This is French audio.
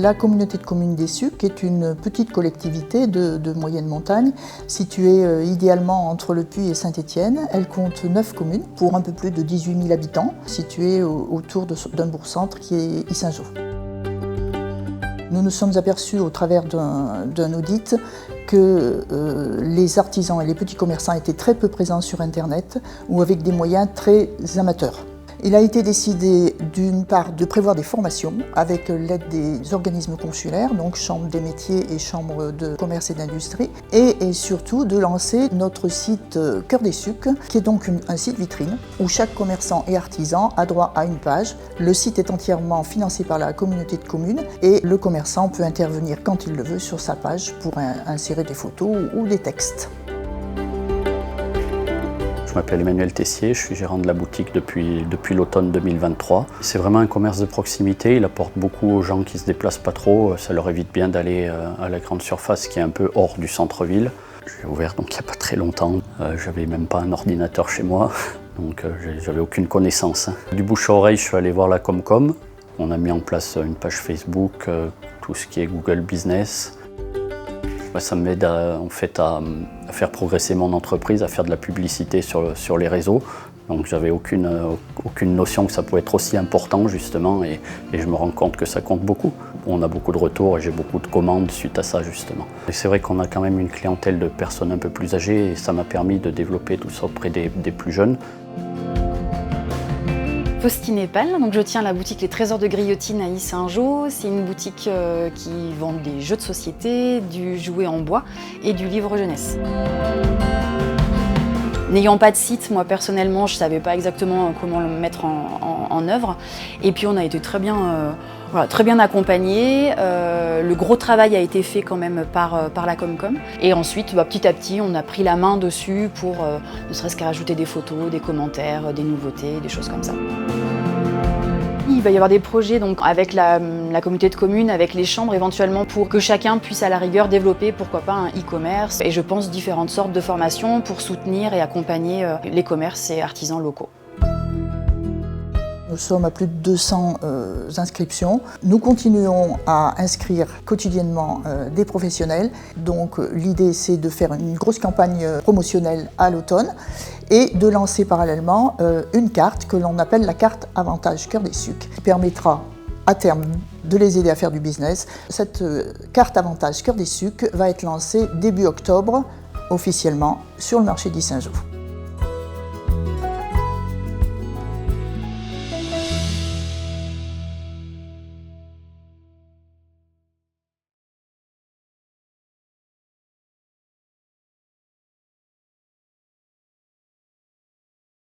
La communauté de communes des Sucs est une petite collectivité de moyenne montagne, située idéalement entre Le Puy et Saint-Étienne. Elle compte 9 communes pour un peu plus de 18 000 habitants, située autour d'un bourg-centre qui est Yssingeaux. Nous nous sommes aperçus au travers d'un audit que les artisans et les petits commerçants étaient très peu présents sur Internet ou avec des moyens très amateurs. Il a été décidé d'une part de prévoir des formations avec l'aide des organismes consulaires, donc Chambre des métiers et Chambre de commerce et d'industrie, et surtout de lancer notre site Cœur des Sucs, qui est donc un site vitrine où chaque commerçant et artisan a droit à une page. Le site est entièrement financé par la communauté de communes et le commerçant peut intervenir quand il le veut sur sa page pour insérer des photos ou des textes. Je m'appelle Emmanuel Tessier, je suis gérant de la boutique depuis l'automne 2023. C'est vraiment un commerce de proximité, il apporte beaucoup aux gens qui ne se déplacent pas trop. Ça leur évite bien d'aller à la grande surface qui est un peu hors du centre-ville. J'ai ouvert donc il n'y a pas très longtemps, j'avais même pas un ordinateur chez moi, donc j'avais aucune connaissance. Du bouche à oreille, je suis allé voir la Comcom. On a mis en place une page Facebook, tout ce qui est Google Business. Ça m'aide en fait à faire progresser mon entreprise, à faire de la publicité sur les réseaux. Donc j'avais aucune notion que ça pouvait être aussi important justement et je me rends compte que ça compte beaucoup. On a beaucoup de retours et j'ai beaucoup de commandes suite à ça justement. Et c'est vrai qu'on a quand même une clientèle de personnes un peu plus âgées et ça m'a permis de développer tout ça auprès des plus jeunes. Faustine Epal, donc je tiens la boutique Les Trésors de Griotine à Yssingeaux. C'est une boutique qui vend des jeux de société, du jouet en bois et du livre jeunesse. N'ayant pas de site, moi personnellement, je ne savais pas exactement comment le mettre en œuvre. Et puis on a été très bien accompagnés. Le gros travail a été fait quand même par la Comcom. Et ensuite, petit à petit, on a pris la main dessus pour ne serait-ce qu'à rajouter des photos, des commentaires, des nouveautés, des choses comme ça. Il va y avoir des projets donc, avec la communauté de communes, avec les chambres éventuellement pour que chacun puisse à la rigueur développer pourquoi pas un e-commerce et je pense différentes sortes de formations pour soutenir et accompagner les commerces et artisans locaux. Nous sommes à plus de 200 inscriptions. Nous continuons à inscrire quotidiennement des professionnels. Donc l'idée c'est de faire une grosse campagne promotionnelle à l'automne et de lancer parallèlement une carte que l'on appelle la carte Avantage Cœur des Sucs, qui permettra à terme de les aider à faire du business. Cette carte Avantage Cœur des Sucs va être lancée début octobre officiellement sur le marché d'Yssingeaux.